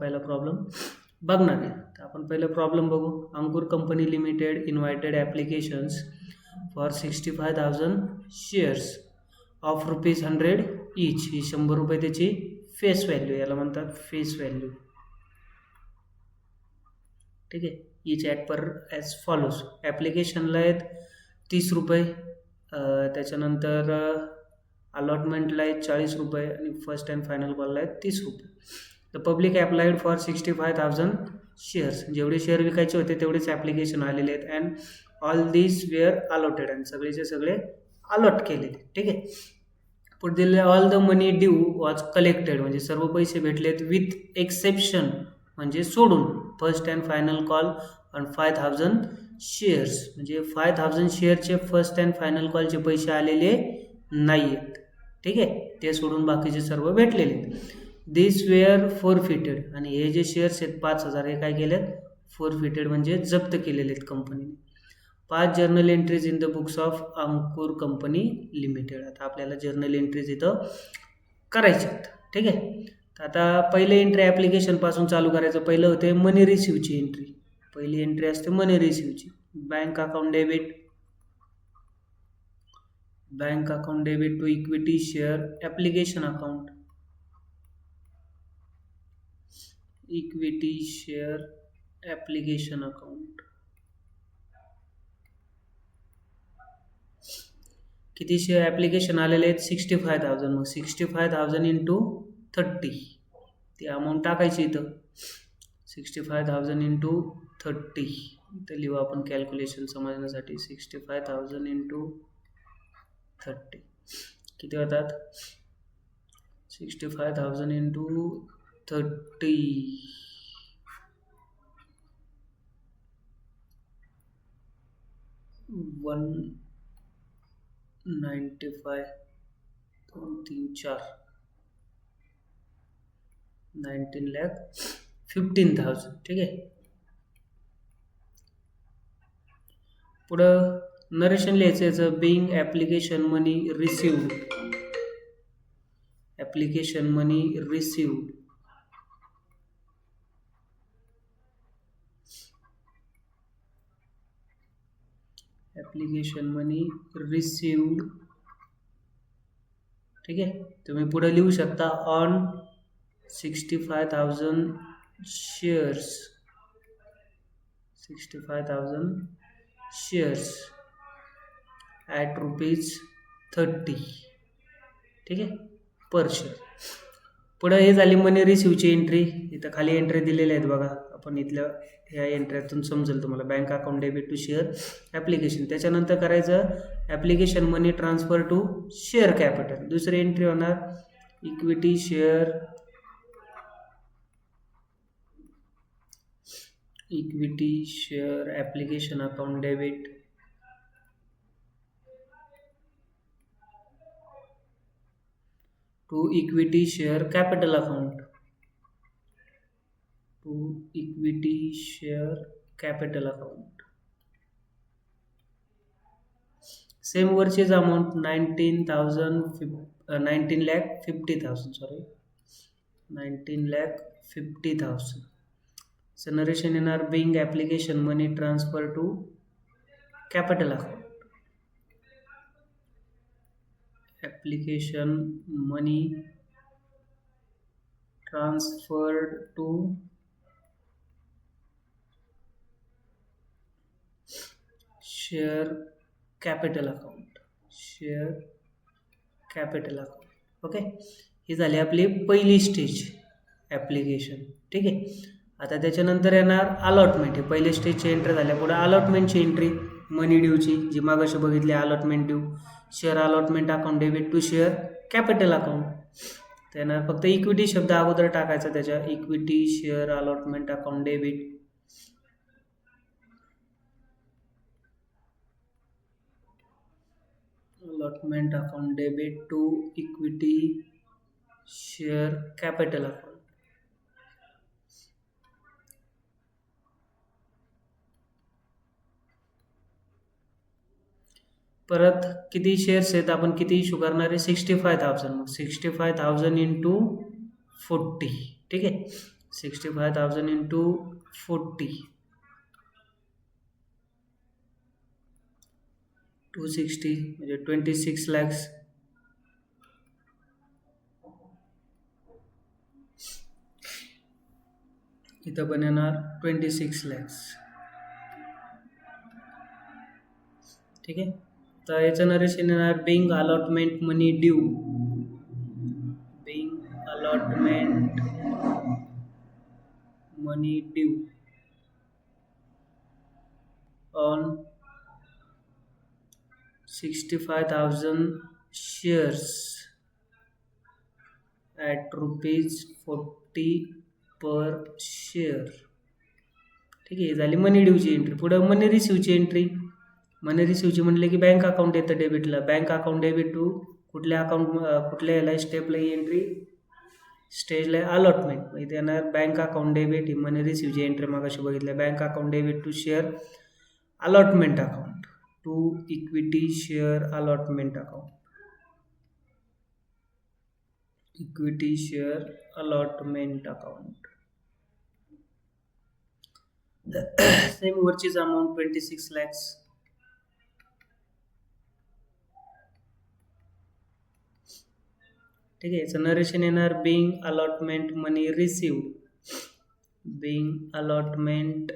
पहिला प्रॉब्लेम बघणार आहे. तर आपण पहिला प्रॉब्लेम बघू. Ankur company limited invited applications for 65,000 shares of ₹100 each. ही ₹100 त्याची फेस व्हॅल्यू, याला म्हणतात फेस व्हॅल्यू. ठीक आहे. Each at par as follows. ॲप्लिकेशनला आहेत ₹30, त्याच्यानंतर अलॉटमेंटला आहेत ₹40 आणि फर्स्ट अँड फायनल कॉलला आहेत ₹30. The public applied for 65,000 shares. जेवढे शेअर विकायचे होते तेवढेच ॲप्लिकेशन आलेले आहेत. And all this were allotted. आणि सगळेचे सगळे अलॉट केलेले. ठीक आहे. पुढे दिले all the money due was collected. म्हणजे सर्व पैसे भेटलेत विथ एक्सेप्शन म्हणजे सोडून first and final call on 5,000 shares. म्हणजे 5,000 शेअरचे फर्स्ट अँड फायनल कॉलचे पैसे आलेले नाही आहेत. ठीक आहे. ते सोडून बाकीचे सर्व भेटलेले आहेत. दिस वेअर फोरफिटेड. आणि हे जे शेअर्स आहेत 5,000 हे काय केलेत? फोरफिटेड म्हणजे जप्त केलेले आहेत कंपनीने. 5 journal entries in the books of Ankur company limited. आता आपल्याला जर्नल एंट्रीज इथं करायचे आहेत. ठीक आहे. तर आता पहिले एंट्री ॲप्लिकेशनपासून चालू करायचं. पहिलं होते मनी रिसिव्हची एंट्री. पहिली एंट्री असते मनी रिसिव्हची. Bank account debit to equity share application account. Equity share application account. किती शेअर ॲप्लिकेशन आलेले आहेत? 65,000. मग 65,000 इंटू 30 ती अमाऊंट टाकायची इथं. 65,000 इंटू 30 इथं लिहू आपण कॅल्क्युलेशन समजण्यासाठी. 65,000 इंटू 30 किती होतात? 65,000 इंटू 30 195 2 3 4 19,15,000. ठीक आहे. पुढं नरेशन लिहायचं याचं. बिंग ॲप्लिकेशन मनी रिसिव्ड. ॲप्लिकेशन मनी रिसिव्ड. ॲप्लिकेशन मनी रिसिव्ड. ठीक आहे. तुम्ही पुढे लिहू शकता ऑन 65,000 शेअर्स. 65,000 shares at ₹30. ठीक आहे. Per share. पुढं हे झाली मनी रिसिव्हची एंट्री. इथं खाली एंट्री दिलेल्या आहेत बघा. आपण इथल्या ह्या एंट्रीतून समजेल तुम्हाला. Bank account debit to share application. त्याच्यानंतर करायचं application money transfer to share capital. दुसरी एंट्री होणार equity share application account debit to equity share capital account. To equity share capital account. Same वरचीच अमाऊंट 19,50,000. So नरेशन येणार being application money transfer to capital account. Application money transferred to share capital account. Okay. ही झाली आपली पहिली stage application. ठीक आहे. आता त्याच्यानंतर येणार अलॉटमेंट. हे पहिले स्टेजची एंट्री झाल्या. पुढे अलॉटमेंटची एंट्री मनी ड्यूची, जी मागाशी बघितली allotment due. Share allotment account debit to share capital account. त्यांना फक्त इक्विटी शब्द अगोदर टाकायचा त्याच्या. Equity share allotment account debit. Allotment account debit to equity share capital account. परत किती शेअर्स आहेत, आपण किती इश्यू करणार आहे? 65,000. मग 65,000 इंटू 40. ठीक आहे. 65,000 into 40, 260 म्हणजे 26 lakhs. इथं पण येणार 26 lakhs. ठीक आहे. तर याचं नरेशन येणार being allotment money due, being allotment money due on 65,000 shares at ₹40 per share. ठीक आहे. झाली मनी ड्यूची एंट्री. पुढं मनी रिसिव्हची एंट्री. मनी रिसिव्हची म्हणले की बँक अकाउंट येतं डेबिटला. बँक अकाउंट डेबिट टू कुठल्या याला स्टेपला ही एंट्री, स्टेजला अलॉटमेंट. इथे येणार बँक अकाउंट डेबिट, ही मनी रिसिव्हची एंट्री मागाशी बघितलं. Bank account debit to share allotment account, to equity share allotment account, equity share allotment account. Same वरचीच अमाऊंट 26 lakhs. ठीक आहे. याचं नरेशन येणार being allotment money received, being allotment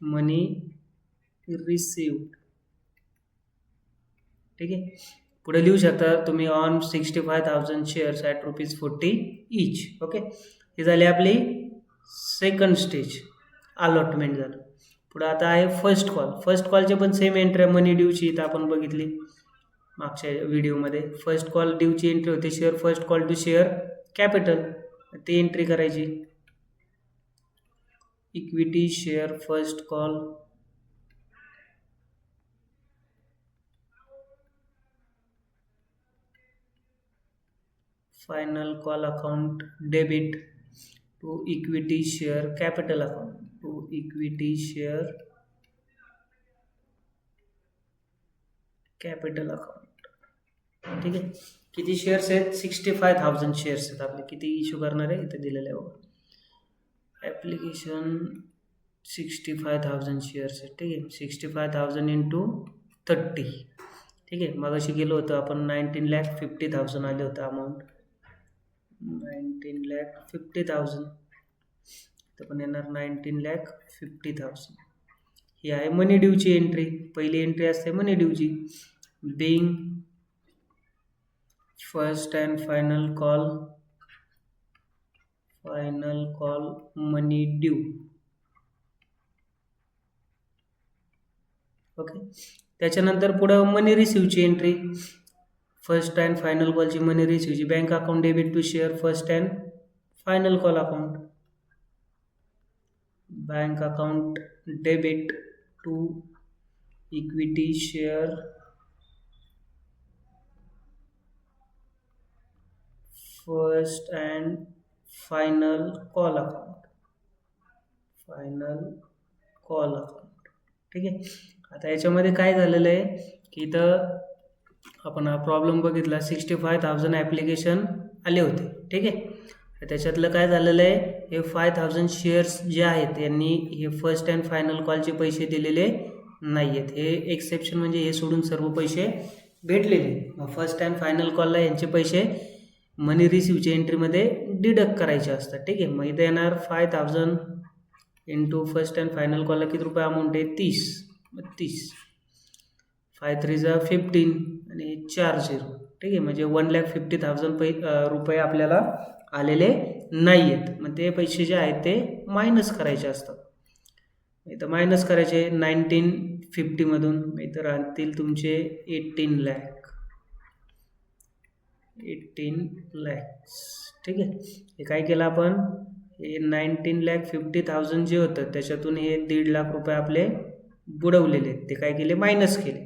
money received. ठीक आहे. पुढे लिहू शकता तुम्ही on 65,000 shares at ₹40 each. Okay. हे झाले आपली सेकंड स्टेज, अलॉटमेंट झालं. पुढे आता आहे फर्स्ट कॉल. फर्स्ट कॉलचे पण सेम एंट्री मनी ड्यूची इथं आपण बघितली मागच्या व्हिडिओमध्ये. फर्स्ट कॉल ड्यूची एंट्री होते share first call to share capital, ती एंट्री करायची. Equity share first call final call account debit to equity share capital account, to equity share capital account. ठीक आहे. किती शेअर्स आहेत? 65,000 शेअर्स आहेत आपले. किती इश्यू करणार आहे इथे दिलेलं आहे बघा. ॲप्लिकेशन 65,000 शेअर्स आहेत. ठीक आहे. 65,000 into 30. ठीक आहे. मगाशी गेलो होतो आपण 19,50,000 आले होतं अमाऊंट, 19,50,000. तर पण येणार 19,50,000. ही आहे मनी ड्यूची एंट्री. पहिली एंट्री असते मनी ड्यूची, being first and final call money due. Okay. त्याच्यानंतर पुढं मनी रिसिव्हची एंट्री, फर्स्ट अँड फायनल कॉलची मनी रिसिव्हची. Bank account debit to share first and final call account, bank account debit to equity share first and final call account, final call account. ठीक आहे. आता याच्यामध्ये काय झालेलं आहे की इथं आपण हा प्रॉब्लेम बघितला. 65,000 ॲप्लिकेशन आले होते. ठीक आहे. त्याच्यातलं काय झालेलं आहे, हे 5,000 शेअर्स जे आहेत यांनी हे फर्स्ट अँड फायनल कॉलचे पैसे दिलेले नाही आहेत. हे एक्सेप्शन म्हणजे हे सोडून सर्व पैसे भेटलेले. मग फर्स्ट अँड फायनल कॉलला यांचे पैसे मनी रिसिव्हच्या एंट्रीमध्ये डिडक्ट करायचे असतात. ठीक आहे. मग इथे येणार 5,000 इंटू फर्स्ट अँड फायनल कॉलला किती रुपये अमाऊंट आहे? 30. 5 3 जा 15 आणि 4 0. ठीक आहे. म्हणजे 1,50,000 रुपये आपल्याला आलेले नाही आहेत. मग ते पैसे जे आहेत ते मायनस करायचे असतात. इथं मायनस करायचे 1950मधून. इथं राहतील तुमचे 18 lakhs. ठीक आहे. हे काय केलं आपण, हे 19,50,000 जे होतं त्याच्यातून हे 1.5 लाख रुपये आपले बुडवलेले आहेत, ते काय केले, मायनस केले.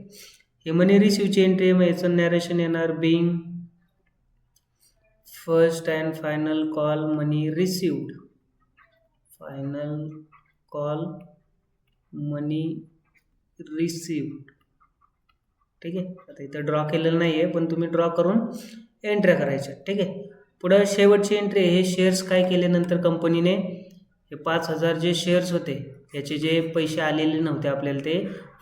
हे मनी रिसिव्हची एंट्री. मग याचं नॅरेशन येणार being first and final call money received, final call money received. ठीक आहे. आता इथं ड्रॉ केलेलं नाही आहे पण तुम्ही ड्रॉ करून एंट्री करायच्या. ठीक आहे. पुढं शेवटची एंट्री हे शेअर्स काय केल्यानंतर कंपनीने हे 5,000 जे शेअर्स होते याचे जे पैसे आलेले नव्हते आपल्याला ते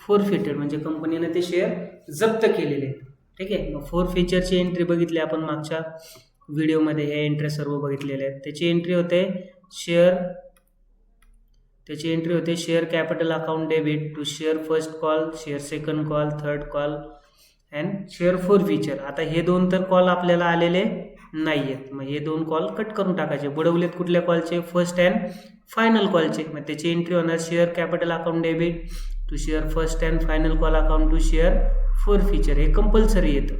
फोरफिटेड म्हणजे कंपनीने ते शेअर जप्त केलेले आहेत. ठीक आहे. मग फोर फीचरची एंट्री बघितली आपण मागच्या व्हिडिओमध्ये, हे एंट्री सर्व बघितलेले आहेत. त्याची एंट्री होते share capital account debit to share first call, share second call, third call and share forfeiture. आता हे दोन तर कॉल आपल्याला आलेले नाही आहेत. मग हे दोन कॉल कट करून टाकायचे. बुडवलेत कुठल्या कॉलचे? फर्स्ट अँड फायनल कॉलचे. मग त्याची एंट्री होणार share capital account debit to share first and final call account to share forfeiture. हे कंपल्सरी येतं.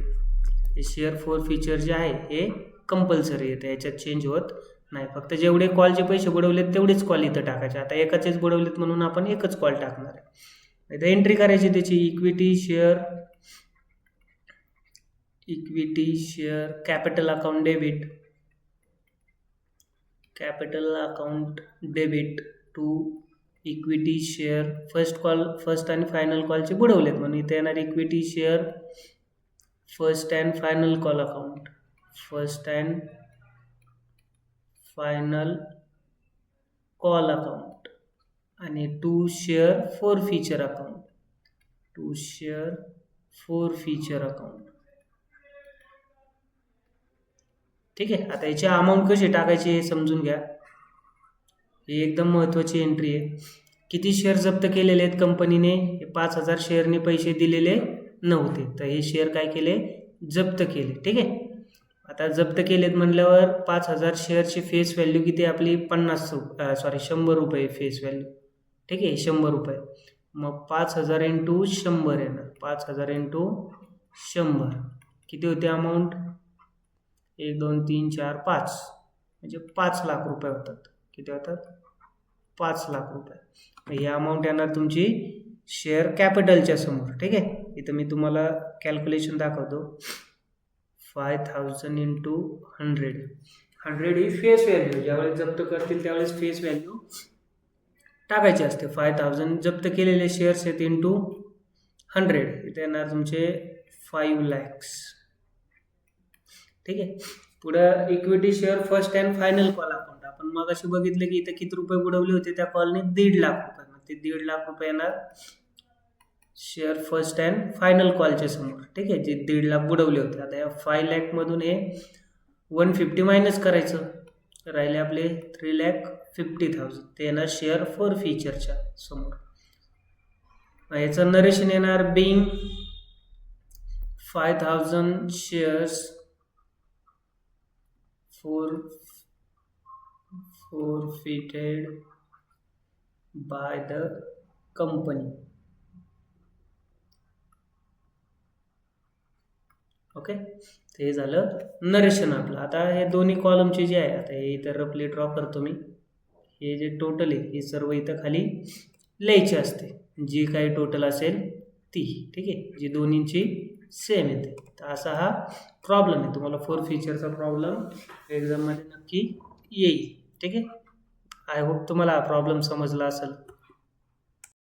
हे शेअर फोर फीचर जे आहे हे कंपल्सरी येतं, याच्यात चेंज होत नाही. फक्त जेवढे कॉलचे पैसे बुडवलेत तेवढेच कॉल इथं टाकायचे. आता एकाचेच बुडवलेत म्हणून आपण एकच कॉल टाकणार आहे. इथं एंट्री करायची त्याची equity share capital account debit to equity share first आणि फायनल कॉलचे बुडवलेत म्हणून इथे येणार equity share first and final call account, first and final call account आणि to share forfeiture account. ठीक आहे. आता याची अमाऊंट कशी टाकायची हे समजून घ्या. ही एकदम महत्त्वाची एंट्री आहे. किती शेअर जप्त केलेले आहेत कंपनीने? 5,000 शेअरने पैसे दिलेले नव्हते, तर हे शेअर काय केले? जप्त केले. ठीक आहे. आता जप्त केलेत म्हणल्यावर 5,000 शेअरची फेस व्हॅल्यू किती आपली? 100 रुपये फेस व्हॅल्यू. ठीक आहे, 100 रुपये. मग 5,000 इंटू 100 येणार. 5,000 इंटू 100 किती होते अमाऊंट? 1 2 3 4 5 म्हणजे 5 लाख रुपये होतात. किती होतात? 5 लाख रुपये. ही अमाऊंट येणार तुमची शेअर कॅपिटलच्या समोर. ठीक आहे. इथं मी तुम्हाला कॅल्क्युलेशन दाखवतो. 5,000 इंटू 100 ही फेस व्हॅल्यू. ज्यावेळेस जप्त करतील त्यावेळेस फेस व्हॅल्यू टाकायची असते. 5,000 जप्त केलेले शेअर्स आहेत इंटू 100. इथे येणार तुमचे 5 lakhs. ठीक आहे. पुढं equity share first and final call account. आपण मग अशी बघितलं की इथं किती रुपये बुडवले होते त्या कॉलने? 1.5 लाख रुपये. मग ते 1.5 लाख रुपये येणार शेअर फर्स्ट अँड फायनल कॉलच्या समोर. ठीक आहे, जे 1.5 लाख बुडवले होते. आता या 5 लाख मधून हे 150 मायनस करायचं, राहिले आपले 3,50,000. ते येणार शेअर फोर फीचरच्या समोर. याचं नरेशन येणार being 5,000 shares forfeited by the company. Okay, ते झालं नरेशन आपलं. आता हे दोन्ही कॉलमचे जे आहे, आता हे इथं रफली ड्रॉ करतो मी. हे जे टोटल आहे हे सर्व इथं खाली लिहायचे असते, जी काही टोटल असेल ती. ठीक आहे, जी दोन्हींची सेम येते. तर असा हा प्रॉब्लेम आहे. तुम्हाला फोर फीचरचा प्रॉब्लेम एक्झाममध्ये नक्की येईल. ठीक आहे. आय होप तुम्हाला हा प्रॉब्लेम समजला असेल.